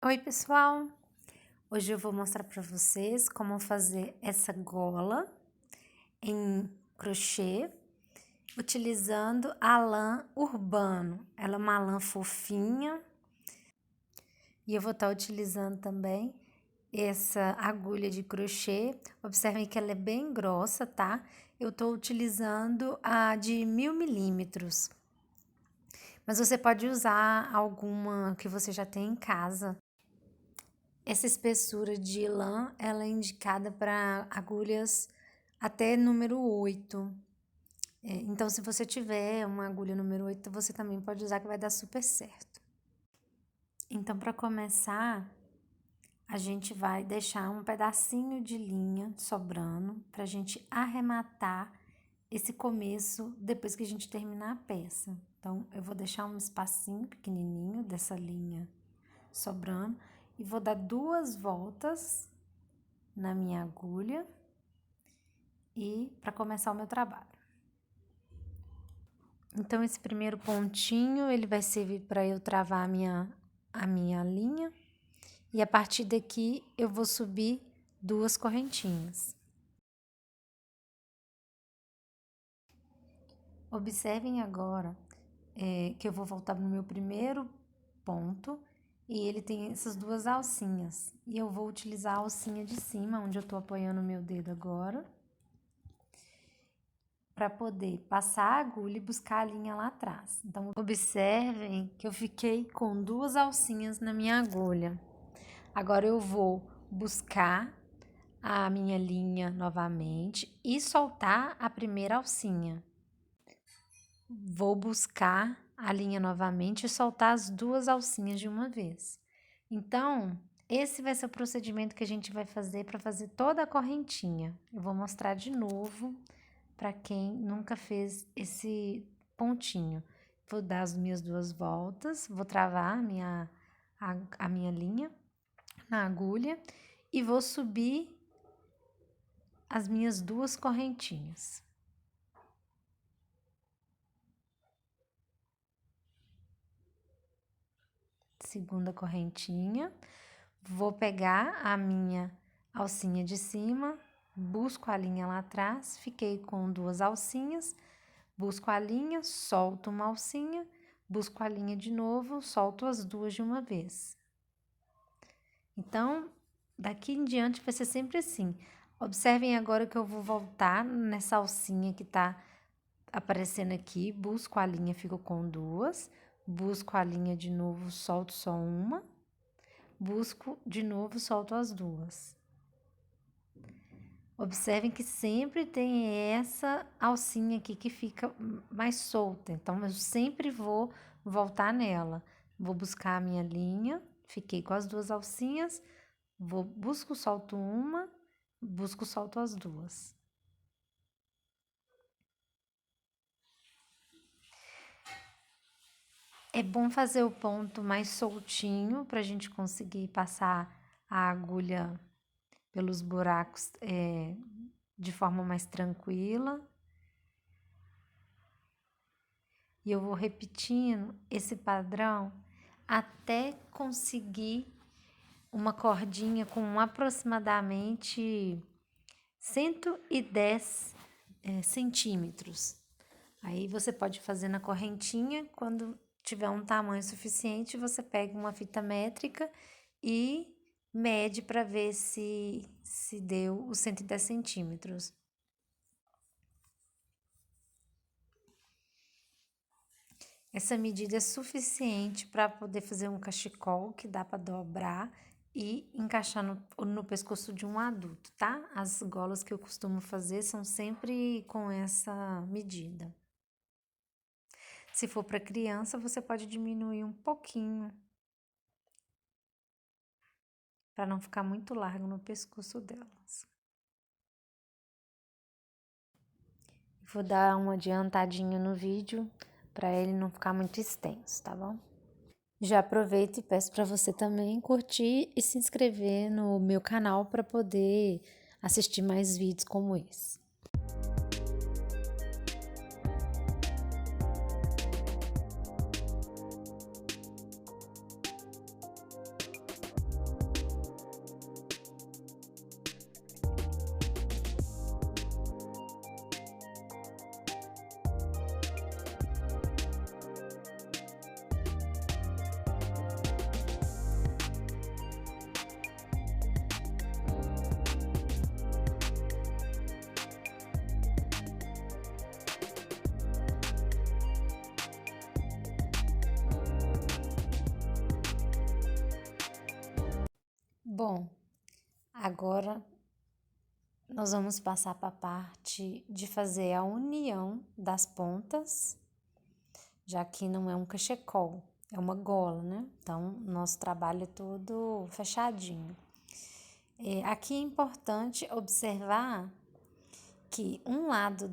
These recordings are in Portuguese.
Oi, pessoal! Hoje eu vou mostrar para vocês como fazer essa gola em crochê utilizando a lã Urbano. Ela é uma lã fofinha e eu vou estar utilizando também essa agulha de crochê. Observem que ela é bem grossa, tá? Eu estou utilizando a de 1000 milímetros, mas você pode usar alguma que você já tem em casa. Essa espessura de lã, ela é indicada para agulhas até número 8. Então, se você tiver uma agulha número 8, você também pode usar que vai dar super certo. Então, para começar, a gente vai deixar um pedacinho de linha sobrando para a gente arrematar esse começo depois que a gente terminar a peça. Então, eu vou deixar um espacinho pequenininho dessa linha sobrando e vou dar 2 voltas na minha agulha e para começar o meu trabalho. Então, esse primeiro pontinho, ele vai servir para eu travar a minha linha e a partir daqui eu vou subir 2 correntinhas. Observem agora que eu vou voltar no meu primeiro ponto e ele tem essas 2 alcinhas. E eu vou utilizar a alcinha de cima, onde eu tô apoiando o meu dedo agora, para poder passar a agulha e buscar a linha lá atrás. Então, observem que eu fiquei com 2 alcinhas na minha agulha. Agora eu vou buscar a minha linha novamente e soltar a primeira alcinha. Vou buscar a linha novamente e soltar as 2 alcinhas de uma vez. Então, esse vai ser o procedimento que a gente vai fazer para fazer toda a correntinha. Eu vou mostrar de novo para quem nunca fez esse pontinho. Vou dar as minhas 2 voltas, vou travar a minha linha na agulha e vou subir as minhas 2 correntinhas. Segunda correntinha, vou pegar a minha alcinha de cima, busco a linha lá atrás, fiquei com 2 alcinhas, busco a linha, solto uma alcinha, busco a linha de novo, solto as 2 de uma vez. Então, daqui em diante vai ser sempre assim. Observem agora que eu vou voltar nessa alcinha que tá aparecendo aqui, busco a linha, fico com 2, busco a linha de novo, solto só uma, busco de novo, solto as 2. Observem que sempre tem essa alcinha aqui que fica mais solta, então eu sempre vou voltar nela. Vou buscar a minha linha, fiquei com as 2 alcinhas, busco, solto uma, busco, solto as 2. É bom fazer o ponto mais soltinho para a gente conseguir passar a agulha pelos buracos de forma mais tranquila. E eu vou repetindo esse padrão até conseguir uma cordinha com aproximadamente 110 centímetros. Aí você pode fazer na correntinha, quando tiver um tamanho suficiente, você pega uma fita métrica e mede para ver se deu os 110 centímetros. Essa medida é suficiente para poder fazer um cachecol que dá para dobrar e encaixar no pescoço de um adulto, tá? As golas que eu costumo fazer são sempre com essa medida. Se for para criança, você pode diminuir um pouquinho para não ficar muito largo no pescoço delas. Vou dar uma adiantadinha no vídeo para ele não ficar muito extenso, tá bom? Já aproveito e peço para você também curtir e se inscrever no meu canal para poder assistir mais vídeos como esse. Bom, agora nós vamos passar para a parte de fazer a união das pontas, já que não é um cachecol, é uma gola, né? Então, nosso trabalho é todo fechadinho. Aqui é importante observar que um lado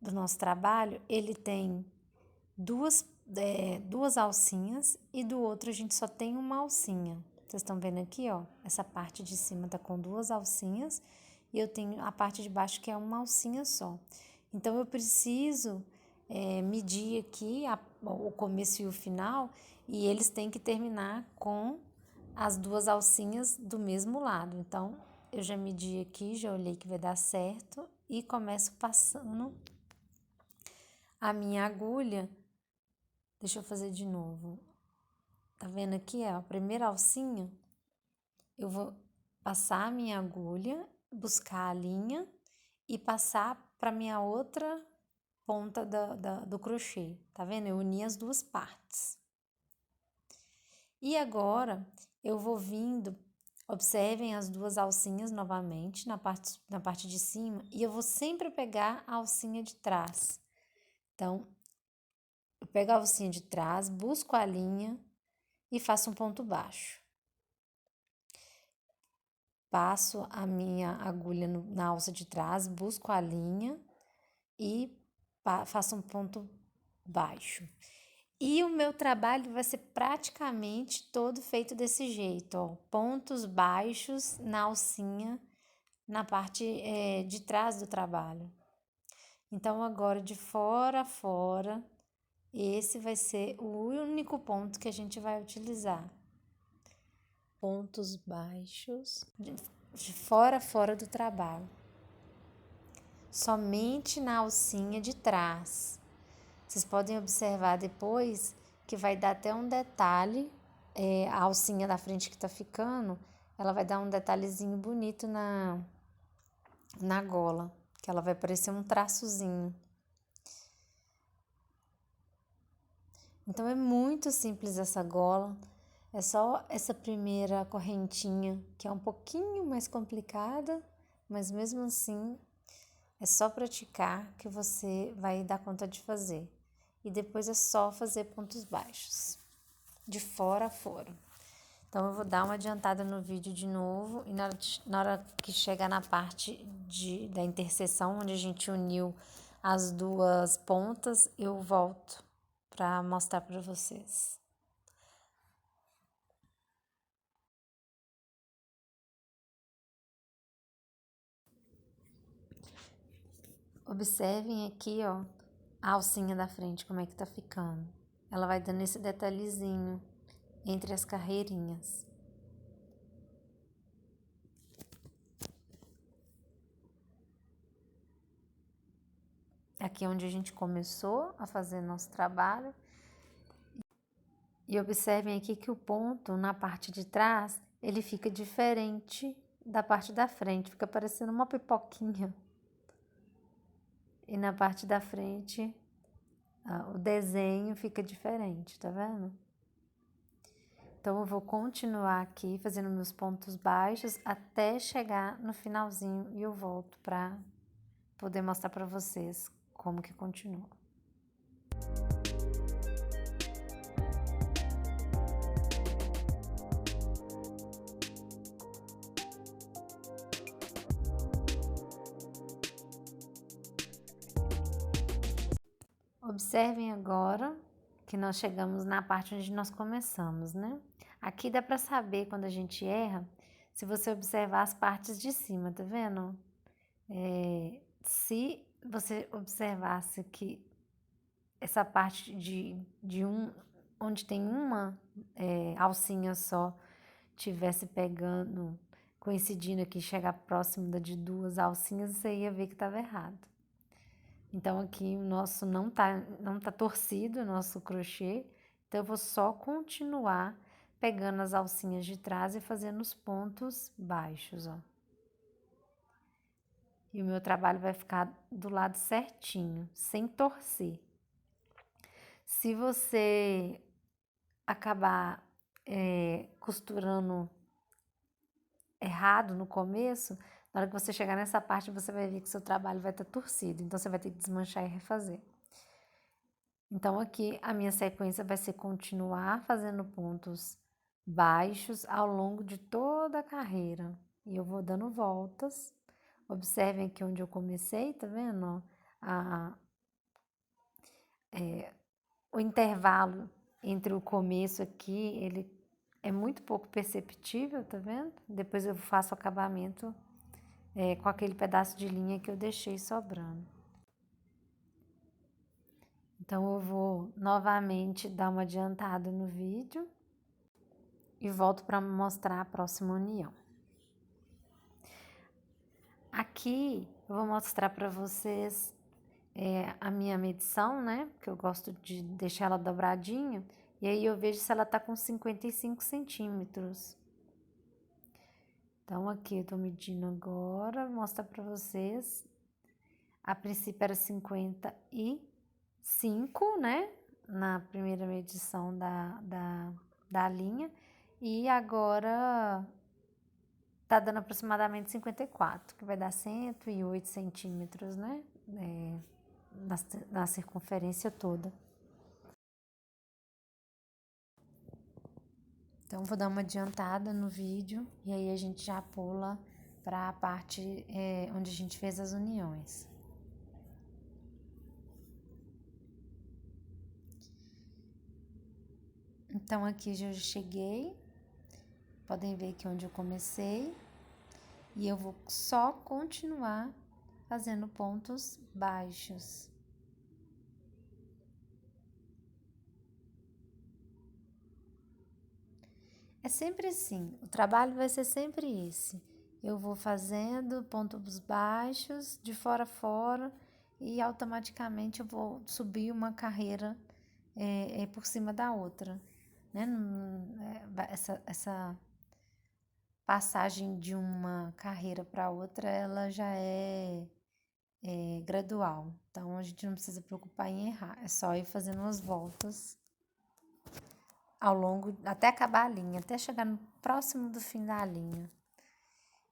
do nosso trabalho, ele tem duas alcinhas e do outro a gente só tem uma alcinha. Vocês estão vendo aqui, ó, essa parte de cima tá com duas alcinhas e eu tenho a parte de baixo que é uma alcinha só. Então, eu preciso medir aqui o começo e o final e eles têm que terminar com as duas alcinhas do mesmo lado. Então, eu já medi aqui, já olhei que vai dar certo e começo passando a minha agulha. Deixa eu fazer de novo. Tá vendo aqui, ó, a primeira alcinha? Eu vou passar a minha agulha, buscar a linha e passar para minha outra ponta do crochê. Tá vendo? Eu uni as duas partes. E agora, eu vou vindo, observem as duas alcinhas novamente na parte de cima e eu vou sempre pegar a alcinha de trás. Então, eu pego a alcinha de trás, busco a linha e faço um ponto baixo. Passo a minha agulha na alça de trás, busco a linha e faço um ponto baixo. E o meu trabalho vai ser praticamente todo feito desse jeito, ó, pontos baixos na alcinha, na parte de trás do trabalho. Então, agora de fora a fora, esse vai ser o único ponto que a gente vai utilizar. Pontos baixos de fora a fora do trabalho. Somente na alcinha de trás. Vocês podem observar depois que vai dar até um detalhe, a alcinha da frente que tá ficando, ela vai dar um detalhezinho bonito na gola, que ela vai parecer um traçozinho. Então, é muito simples essa gola, é só essa primeira correntinha, que é um pouquinho mais complicada, mas mesmo assim, é só praticar que você vai dar conta de fazer. E depois é só fazer pontos baixos, de fora a fora. Então, eu vou dar uma adiantada no vídeo de novo e na hora que chegar na parte da interseção, onde a gente uniu as duas pontas, eu volto para mostrar para vocês. Observem aqui, ó, a alcinha da frente, como é que tá ficando. Ela vai dando esse detalhezinho entre as carreirinhas. Aqui é onde a gente começou a fazer nosso trabalho. E observem aqui que o ponto na parte de trás, ele fica diferente da parte da frente, fica parecendo uma pipoquinha. E na parte da frente, o desenho fica diferente, tá vendo? Então, eu vou continuar aqui fazendo meus pontos baixos até chegar no finalzinho e eu volto para poder mostrar para vocês como que continua. Observem agora que nós chegamos na parte onde nós começamos, né? Aqui dá para saber quando a gente erra, se você observar as partes de cima, tá vendo? Se você observasse que essa parte onde tem uma alcinha só, tivesse pegando, coincidindo aqui, chegar próximo da de duas alcinhas, você ia ver que estava errado. Então, aqui o nosso não tá torcido, o nosso crochê. Então, eu vou só continuar pegando as alcinhas de trás e fazendo os pontos baixos, ó. E o meu trabalho vai ficar do lado certinho, sem torcer. Se você acabar costurando errado no começo, na hora que você chegar nessa parte, você vai ver que seu trabalho vai estar torcido. Então, você vai ter que desmanchar e refazer. Então, aqui, a minha sequência vai ser continuar fazendo pontos baixos ao longo de toda a carreira. E eu vou dando voltas. Observem aqui onde eu comecei, tá vendo? O intervalo entre o começo aqui, ele é muito pouco perceptível, tá vendo? Depois eu faço o acabamento com aquele pedaço de linha que eu deixei sobrando. Então, eu vou novamente dar uma adiantada no vídeo e volto para mostrar a próxima união. Aqui, eu vou mostrar para vocês a minha medição, né? Porque eu gosto de deixar ela dobradinha. E aí, eu vejo se ela tá com 55 centímetros. Então, aqui eu tô medindo agora, vou mostrar para vocês. A princípio era 55, né? Na primeira medição da linha. E agora tá dando aproximadamente 54, que vai dar 108 centímetros, né? Na circunferência toda. Então, vou dar uma adiantada no vídeo e aí a gente já pula para a parte onde a gente fez as uniões. Então, aqui já cheguei, podem ver aqui onde eu comecei e eu vou só continuar fazendo pontos baixos. É sempre assim, o trabalho vai ser sempre esse. Eu vou fazendo pontos baixos, de fora a fora, e automaticamente eu vou subir uma carreira por cima da outra. Né? Essa passagem de uma carreira para outra, ela já é gradual. Então, a gente não precisa preocupar em errar, é só ir fazendo as voltas ao longo, até acabar a linha, até chegar no próximo do fim da linha.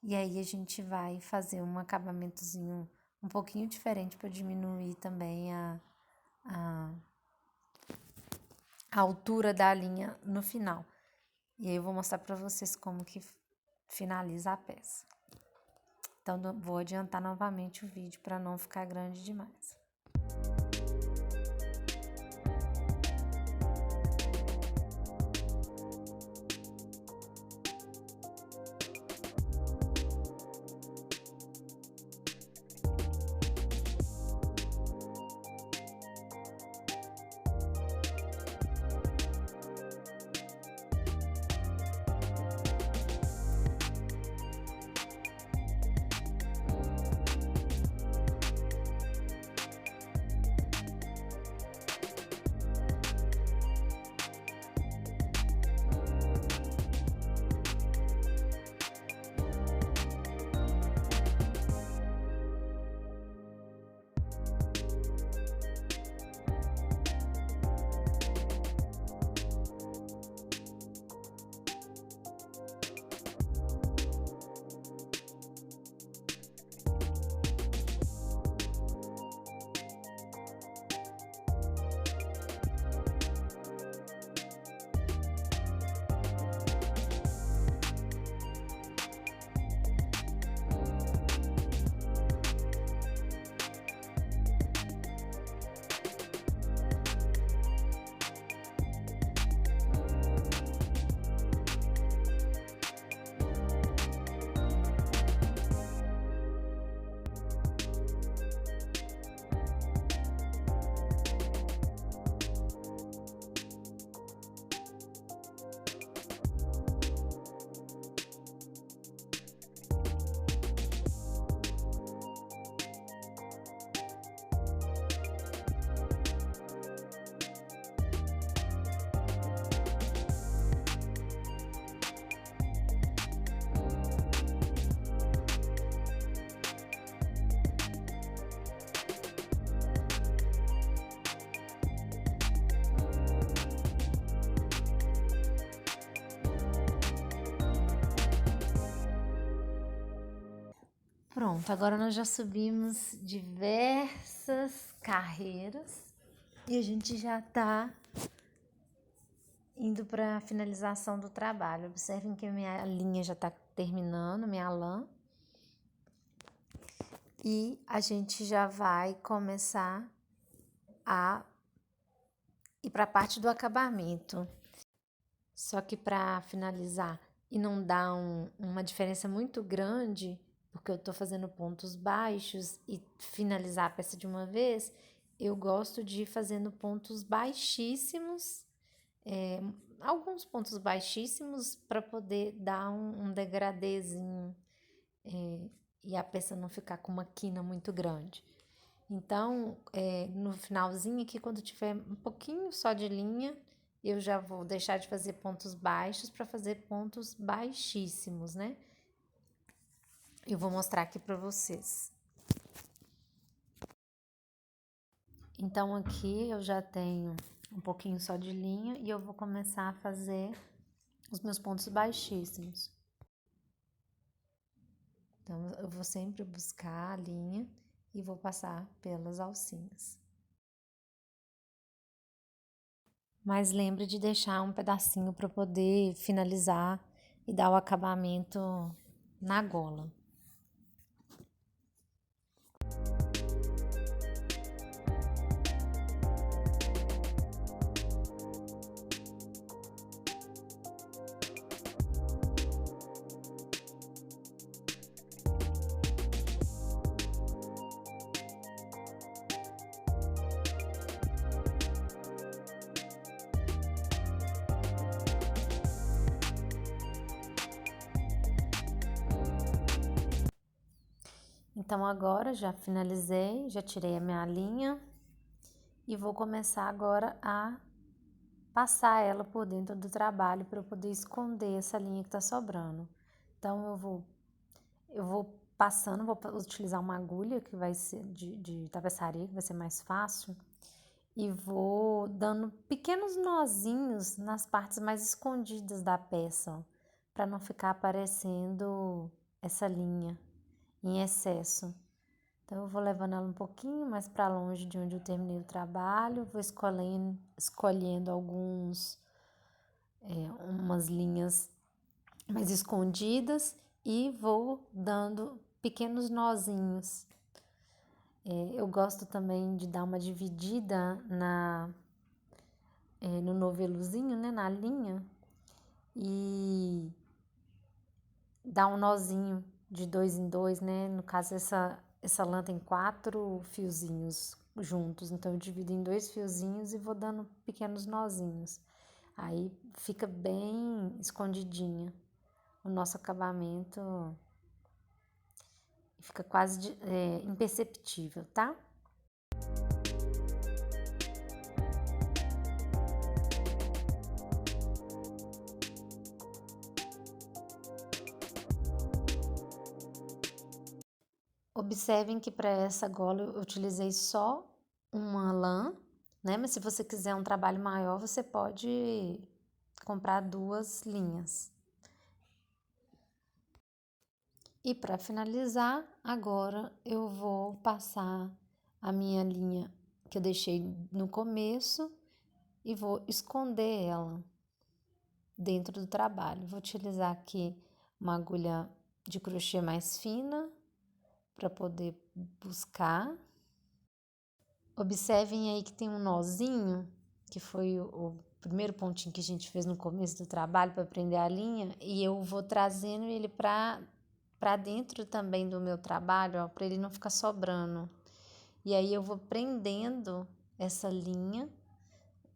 E aí a gente vai fazer um acabamentozinho um pouquinho diferente para diminuir também a altura da linha no final. E aí eu vou mostrar para vocês como que finaliza a peça. Então, vou adiantar novamente o vídeo para não ficar grande demais. Pronto, agora nós já subimos diversas carreiras e a gente já tá indo para a finalização do trabalho. Observem que minha linha já tá terminando, minha lã. E a gente já vai começar a ir para a parte do acabamento. Só que para finalizar e não dar uma diferença muito grande, porque eu tô fazendo pontos baixos e finalizar a peça de uma vez, eu gosto de ir fazendo pontos baixíssimos, alguns pontos baixíssimos para poder dar um degradêzinho e a peça não ficar com uma quina muito grande. Então, no finalzinho aqui, quando tiver um pouquinho só de linha, eu já vou deixar de fazer pontos baixos para fazer pontos baixíssimos, né? Eu vou mostrar aqui para vocês. Então, aqui eu já tenho um pouquinho só de linha e eu vou começar a fazer os meus pontos baixíssimos. Então, eu vou sempre buscar a linha e vou passar pelas alcinhas. Mas lembre de deixar um pedacinho para poder finalizar e dar o acabamento na gola. Então agora já finalizei, já tirei a minha linha e vou começar agora a passar ela por dentro do trabalho para eu poder esconder essa linha que tá sobrando. Então eu vou passando, vou utilizar uma agulha que vai ser de tapeçaria, que vai ser mais fácil, e vou dando pequenos nozinhos nas partes mais escondidas da peça, para não ficar aparecendo essa linha em excesso. Então, eu vou levando ela um pouquinho mais para longe de onde eu terminei o trabalho, vou escolhendo umas linhas mais escondidas e vou dando pequenos nozinhos. Eu gosto também de dar uma dividida no novelozinho, né, na linha, e dar um nozinho de 2 em 2, né? No caso, essa lã tem 4 fiozinhos juntos, então eu divido em 2 fiozinhos e vou dando pequenos nozinhos. Aí fica bem escondidinha o nosso acabamento, fica quase imperceptível, tá? Observem que para essa gola eu utilizei só uma lã, né? Mas se você quiser um trabalho maior, você pode comprar 2 linhas. E para finalizar, agora eu vou passar a minha linha que eu deixei no começo e vou esconder ela dentro do trabalho. Vou utilizar aqui uma agulha de crochê mais fina para poder buscar. Observem aí que tem um nozinho, que foi o primeiro pontinho que a gente fez no começo do trabalho para prender a linha, e eu vou trazendo ele para dentro também do meu trabalho, para ele não ficar sobrando. E aí eu vou prendendo essa linha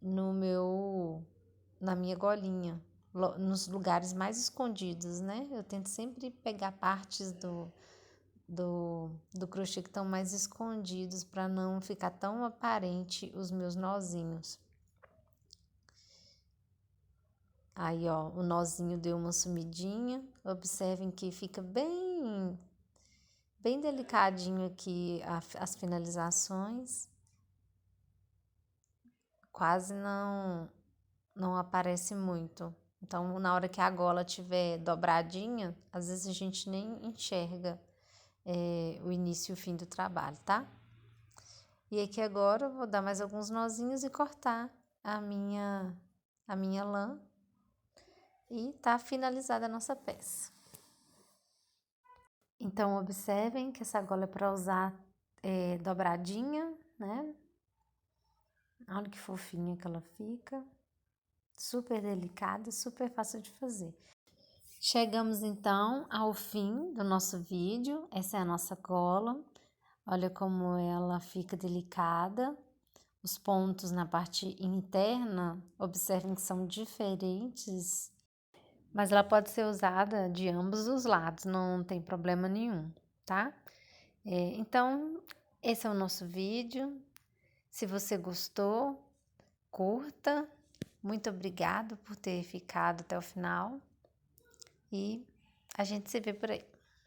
na minha golinha, nos lugares mais escondidos, né? Eu tento sempre pegar partes do crochê que estão mais escondidos para não ficar tão aparente os meus nozinhos. Aí, ó, o nozinho deu uma sumidinha. Observem que fica bem delicadinho aqui as finalizações. Quase não aparece muito. Então, na hora que a gola estiver dobradinha, às vezes a gente nem enxerga o início e o fim do trabalho, tá? E aqui agora eu vou dar mais alguns nozinhos e cortar a minha lã e tá finalizada a nossa peça. Então, observem que essa gola é para usar dobradinha, né? Olha que fofinha que ela fica. Super delicada, super fácil de fazer. Chegamos então ao fim do nosso vídeo. Essa é a nossa gola. Olha como ela fica delicada. Os pontos na parte interna, observem que são diferentes, mas ela pode ser usada de ambos os lados, não tem problema nenhum, tá? Então, esse é o nosso vídeo. Se você gostou, curta. Muito obrigado por ter ficado até o final e a gente se vê por aí.